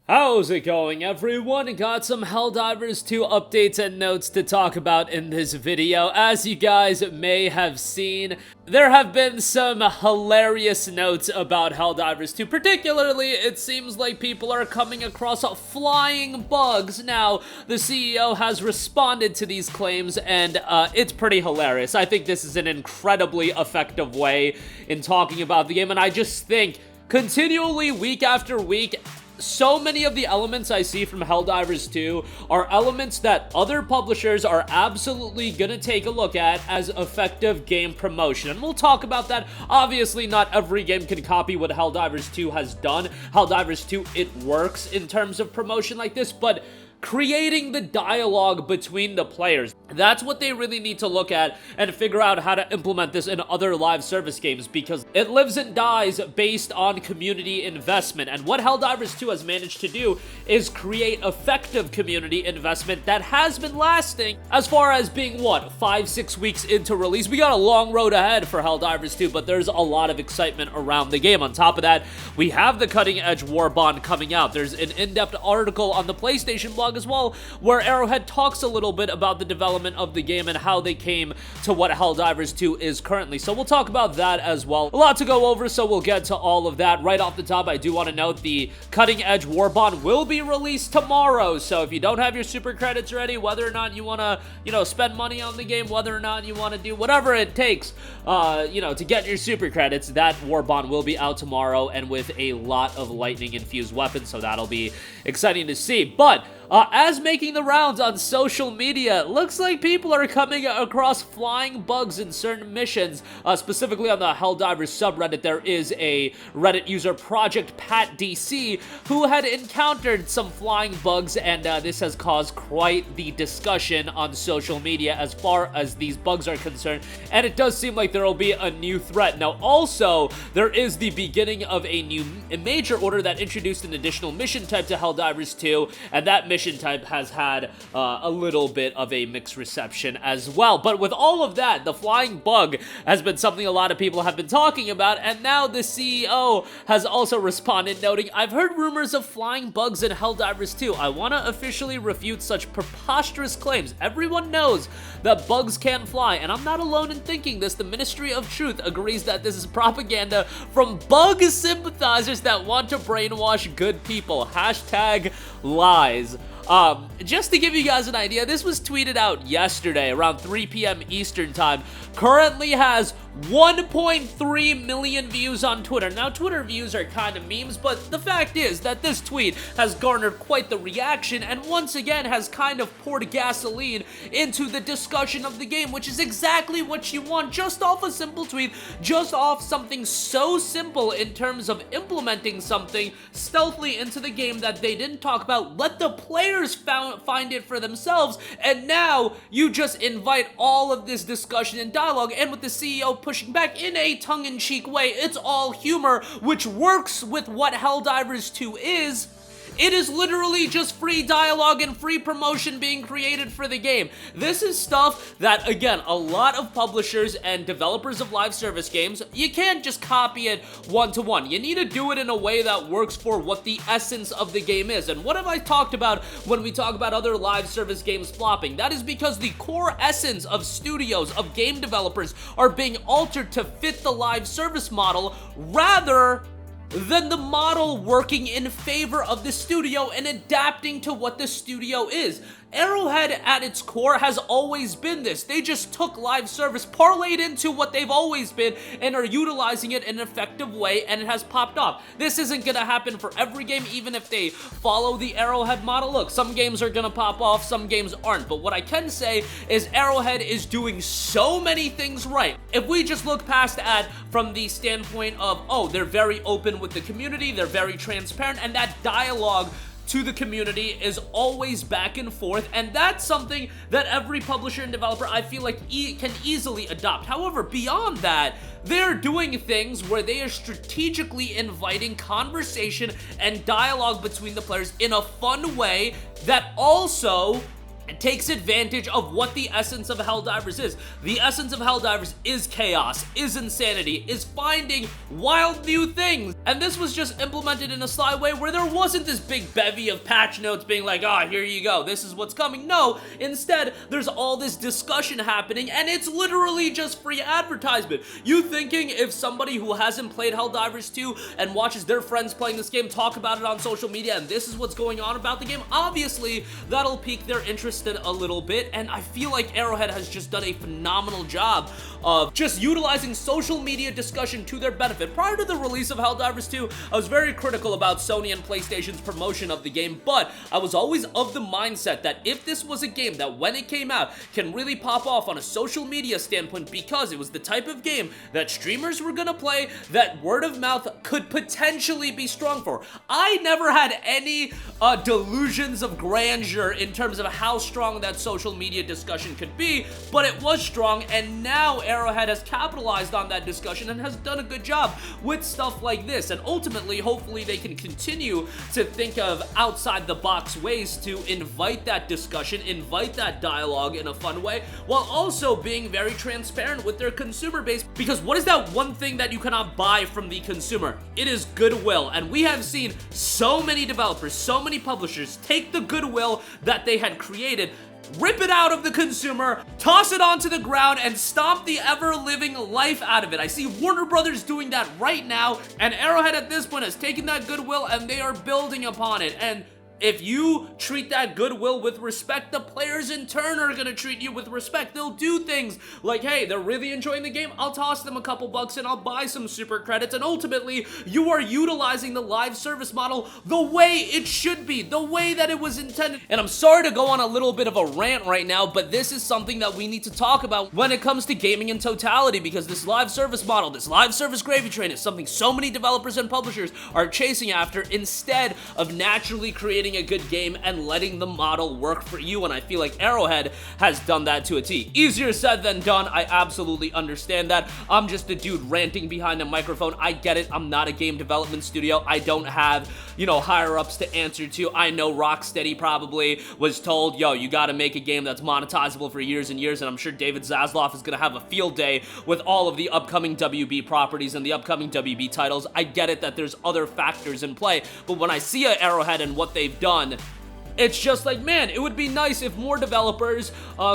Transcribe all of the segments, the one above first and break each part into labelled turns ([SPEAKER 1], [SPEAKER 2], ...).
[SPEAKER 1] How's it going, everyone? Got some Helldivers 2 updates and notes to talk about in this video. As you guys may have seen, there have been some hilarious notes about Helldivers 2. Particularly, it seems like people are coming across flying bugs. Now, the CEO has responded to these claims, and it's pretty hilarious. I think this is an incredibly effective way in talking about the game, and I just think continually, week after week, so many of the elements I see from Helldivers 2 are elements that other publishers are absolutely gonna take a look at as effective game promotion. And we'll talk about that. Obviously, not every game can copy what Helldivers 2 has done. Helldivers 2, it works in terms of promotion like this, but creating the dialogue between the players, that's what they really need to look at and figure out how to implement this in other live service games, because it lives and dies based on community investment. And what Helldivers 2 has managed to do is create effective community investment that has been lasting as far as being, what, 5-6 weeks into release. We got a long road ahead for Helldivers 2, but there's a lot of excitement around the game. On top of that, we have the cutting edge war bond coming out. There's an in-depth article on the PlayStation blog as well, where Arrowhead talks a little bit about the development of the game and how they came to what Helldivers 2 is currently. So we'll talk about that as well. A lot to go over, so we'll get to all of that. Right off the top, I do want to note the Cutting Edge War Bond will be released tomorrow. So if you don't have your super credits ready, whether or not you want to, spend money on the game, whether or not you want to do whatever it takes, to get your super credits, that War Bond will be out tomorrow, and with a lot of lightning-infused weapons, so that'll be exciting to see. But as making the rounds on social media, looks like people are coming across flying bugs in certain missions. Specifically on the Helldivers subreddit, there is a Reddit user, Project Pat DC, who had encountered some flying bugs, and this has caused quite the discussion on social media as far as these bugs are concerned, and it does seem like there will be a new threat. Now, also, there is the beginning of a major order that introduced an additional mission type to Helldivers 2, and that mission type has had a little bit of a mixed reception as well. But with all of that, the flying bug has been something a lot of people have been talking about, and now the CEO has also responded, noting, "I've heard rumors of flying bugs in Helldivers 2. I want to officially refute such preposterous claims. Everyone knows that bugs can't fly, and I'm not alone in thinking this. The Ministry of Truth agrees that this is propaganda from bug sympathizers that want to brainwash good people. Hashtag lies." Just to give you guys an idea, this was tweeted out yesterday around 3 p.m. Eastern time. Currently has 1.3 million views on Twitter. Now, Twitter views are kind of memes, but the fact is that this tweet has garnered quite the reaction, and once again has kind of poured gasoline into the discussion of the game, which is exactly what you want, just off a simple tweet, just off something so simple in terms of implementing something stealthily into the game that they didn't talk about. Let the players find it for themselves, and now you just invite all of this discussion and dialogue, and with the CEO pushing back in a tongue-in-cheek way, it's all humor, which works with what Helldivers 2 is. It is literally just free dialogue and free promotion being created for the game. This is stuff that, again, a lot of publishers and developers of live service games, you can't just copy it one-to-one. You need to do it in a way that works for what the essence of the game is. And what have I talked about when we talk about other live service games flopping? That is because the core essence of studios, of game developers, are being altered to fit the live service model rather than the model working in favor of the studio and adapting to what the studio is. Arrowhead, at its core, has always been this. They just took live service, parlayed into what they've always been, and are utilizing it in an effective way, and it has popped off. This isn't gonna happen for every game, even if they follow the Arrowhead model. Look, some games are gonna pop off, some games aren't, but what I can say is Arrowhead is doing so many things right. If we just look past at from the standpoint of, oh, they're very open with the community, they're very transparent, and that dialogue to the community is always back and forth, and that's something that every publisher and developer, I feel like, can easily adopt. However, beyond that, they're doing things where they are strategically inviting conversation and dialogue between the players in a fun way that also It takes advantage of what the essence of Helldivers is. The essence of Helldivers is chaos, is insanity, is finding wild new things. And this was just implemented in a sly way where there wasn't this big bevy of patch notes being like, ah, here you go, this is what's coming. No, instead, there's all this discussion happening, and it's literally just free advertisement. You thinking if somebody who hasn't played Helldivers 2 and watches their friends playing this game talk about it on social media and this is what's going on about the game, obviously that'll pique their interest a little bit, and I feel like Arrowhead has just done a phenomenal job of just utilizing social media discussion to their benefit. Prior to the release of Helldivers 2, I was very critical about Sony and PlayStation's promotion of the game, but I was always of the mindset that if this was a game that when it came out can really pop off on a social media standpoint because it was the type of game that streamers were gonna play, that word of mouth could potentially be strong for. I never had any delusions of grandeur in terms of how strong that social media discussion could be, but it was strong, and now Arrowhead has capitalized on that discussion and has done a good job with stuff like this, and ultimately, hopefully, they can continue to think of outside-the-box ways to invite that discussion, invite that dialogue in a fun way, while also being very transparent with their consumer base, because what is that one thing that you cannot buy from the consumer? It is goodwill, and we have seen so many developers, so many publishers take the goodwill that they had created, rip it out of the consumer, toss it onto the ground, and stomp the ever-living life out of it. I see Warner Brothers doing that right now, and Arrowhead at this point has taken that goodwill and they are building upon it. And if you treat that goodwill with respect, the players in turn are gonna treat you with respect. They'll do things like, hey, they're really enjoying the game, I'll toss them a couple bucks and I'll buy some super credits, and ultimately, you are utilizing the live service model the way it should be, the way that it was intended. And I'm sorry to go on a little bit of a rant right now, but this is something that we need to talk about when it comes to gaming in totality, because this live service model, this live service gravy train is something so many developers and publishers are chasing after instead of naturally creating a good game and letting the model work for you, and I feel like Arrowhead has done that to a T. Easier said than done, I absolutely understand that. I'm just a dude ranting behind a microphone. I get it, I'm not a game development studio. I don't have, you know, higher-ups to answer to. I know Rocksteady probably was told, yo, you gotta make a game that's monetizable for years and years, and I'm sure David Zaslav is gonna have a field day with all of the upcoming WB properties and the upcoming WB titles. I get it that there's other factors in play, but when I see a Arrowhead and what they've done, it's just like, man, it would be nice if more developers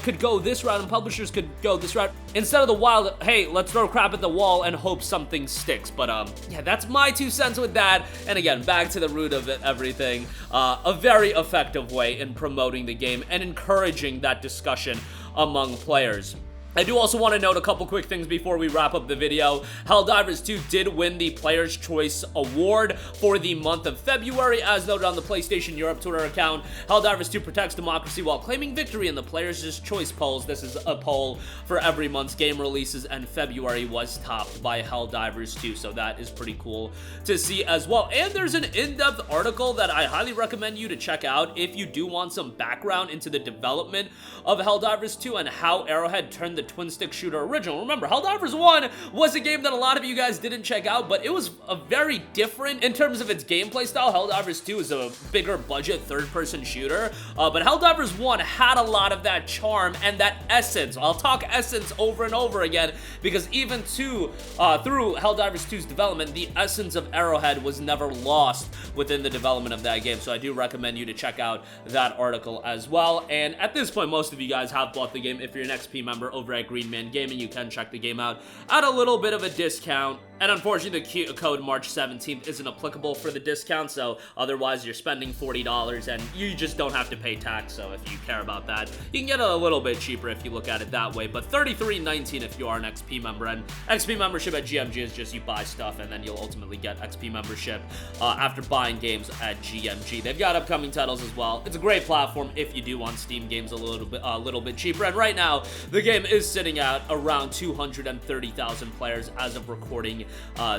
[SPEAKER 1] could go this route and publishers could go this route instead of the wild, hey, let's throw crap at the wall and hope something sticks. But yeah, that's my 2 cents with that. And again, back to the root of it, everything. A very effective way in promoting the game and encouraging that discussion among players. I do also want to note a couple quick things before we wrap up the video. Helldivers 2 did win the Player's Choice Award for the month of February, as noted on the PlayStation Europe Twitter account. Helldivers 2 protects democracy while claiming victory in the Player's Choice polls. This is a poll for every month's game releases, and February was topped by Helldivers 2, so that is pretty cool to see as well. And there's an in-depth article that I highly recommend you to check out if you do want some background into the development of Helldivers 2 and how Arrowhead turned the twin-stick shooter original. Remember, Helldivers 1 was a game that a lot of you guys didn't check out, but it was a very different in terms of its gameplay style. Helldivers 2 is a bigger budget third-person shooter, but Helldivers 1 had a lot of that charm and that essence. I'll talk essence over and over again, because even through Helldivers 2's development, the essence of Arrowhead was never lost within the development of that game, so I do recommend you to check out that article as well. And at this point, most of you guys have bought the game. If you're an XP member over at Green Man Gaming, you can check the game out at a little bit of a discount. And unfortunately, the code March 17th isn't applicable for the discount, so otherwise you're spending $40 and you just don't have to pay tax. So if you care about that, you can get it a little bit cheaper if you look at it that way, but $33.19 if you are an XP member. And XP membership at GMG is just you buy stuff and then you'll ultimately get XP membership after buying games at GMG. They've got upcoming titles as well. It's a great platform if you do want Steam games a little bit cheaper. And right now, the game is sitting at around 230,000 players as of recording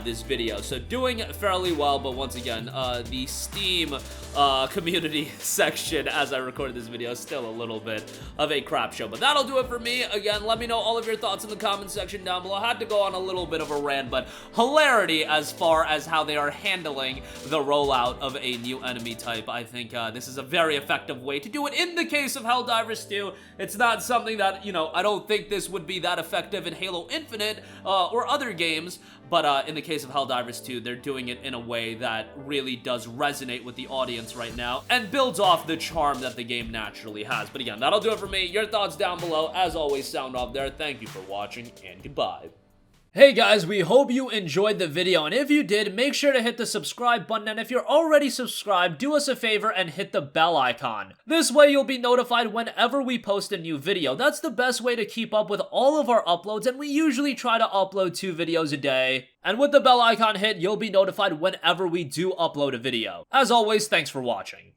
[SPEAKER 1] this video. So doing fairly well, but once again, the Steam community section as I recorded this video is still a little bit of a crap show. But that'll do it for me. Again, let me know all of your thoughts in the comment section down below. I had to go on a little bit of a rant, but hilarity as far as how they are handling the rollout of a new enemy type. I think this is a very effective way to do it. In the case of Helldivers 2, it's not something that, you know, I don't think this would be that effective in Halo Infinite or other games, but in the case of Helldivers 2, they're doing it in a way that really does resonate with the audience right now and builds off the charm that the game naturally has. But again, that'll do it for me. Your thoughts down below. As always, sound off there. Thank you for watching, and goodbye. Hey guys, we hope you enjoyed the video, and if you did, make sure to hit the subscribe button, and if you're already subscribed, do us a favor and hit the bell icon. This way you'll be notified whenever we post a new video. That's the best way to keep up with all of our uploads, and we usually try to upload 2 videos a day. And with the bell icon hit, you'll be notified whenever we do upload a video. As always, thanks for watching.